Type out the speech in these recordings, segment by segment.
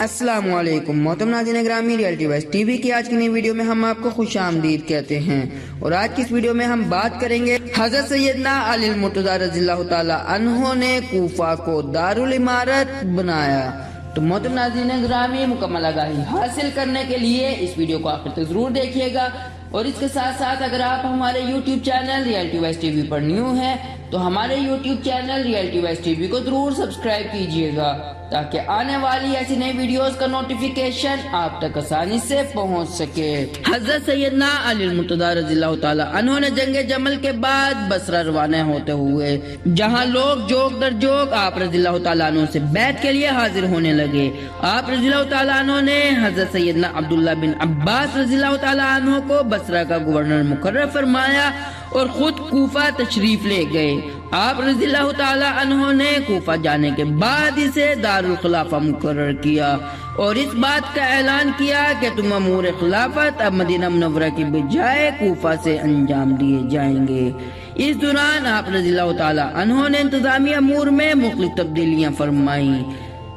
السلام علیکم محترم ناظرین گرامی، ریئلٹی وائس ٹی وی کی آج کی نئی ویڈیو میں ہم آپ کو خوش آمدید کہتے ہیں، اور آج کی اس ویڈیو میں ہم بات کریں گے حضرت سیدنا علی المرتضیٰ رضی اللہ تعالی عنہ نے کوفہ کو دارالامارت بنایا۔ تو محترم ناظرین گرامی، مکمل آگاہی حاصل کرنے کے لیے اس ویڈیو کو آخر تک ضرور دیکھیے گا، اور اس کے ساتھ ساتھ اگر آپ ہمارے YouTube channel Reality Voice TV پر نیو ہیں تو ہمارے YouTube channel Reality Voice TV کو ضرور سبسکرائب کیجیے گا تاکہ آنے والی ایسی نئی ویڈیوز کا نوٹیفیکیشن آپ تک آسانی سے پہنچ سکے۔ حضرت سیدنا علی المرتضیٰ رضی اللہ تعالی عنہ نے جنگ جمل کے بعد بصرہ روانہ ہوتے ہوئے جہاں لوگ جوک در جوک آپ رضی اللہ تعالیٰ عنہ سے بیعت کے لیے حاضر ہونے لگے، آپ رضی اللہ تعالیٰ عنہ نے حضرت سیدنا عبداللہ بن عباس رضی اللہ تعالیٰ عنہ کو بصرہ کا گورنر مقرر فرمایا اور خود کوفہ تشریف لے گئے۔ آپ رضی اللہ تعالیٰ عنہ نے کوفہ جانے کے بعد اسے دارالخلافہ مقرر کیا اور اس بات کا اعلان کیا کہ تم امور خلافت اب مدینہ منورہ کی بجائے کوفہ سے انجام دیے جائیں گے۔ اس دوران آپ رضی اللہ تعالیٰ عنہ نے انتظامی امور میں مختلف تبدیلیاں فرمائیں۔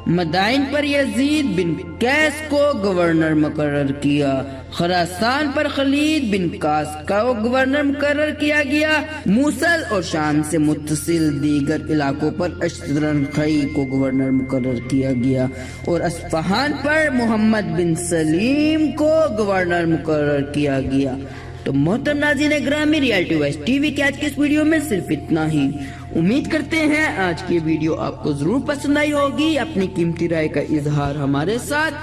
مدائن پر یزید بن قیس کو گورنر مقرر کیا، خراسان پر خالد بن قاس کا گورنر مقرر کیا گیا، موصل اور شام سے متصل دیگر علاقوں پر اشترنخی کو گورنر مقرر کیا گیا، اور اصفہان پر محمد بن سلیم کو گورنر مقرر کیا گیا۔ تو محترم ناظرین گرامی، ریئلٹی وائس ٹی وی کے آج کی اس ویڈیو میں صرف اتنا ہی۔ امید کرتے ہیں آج کی ویڈیو آپ کو ضرور پسند آئی ہوگی۔ اپنی قیمتی رائے کا اظہار ہمارے ساتھ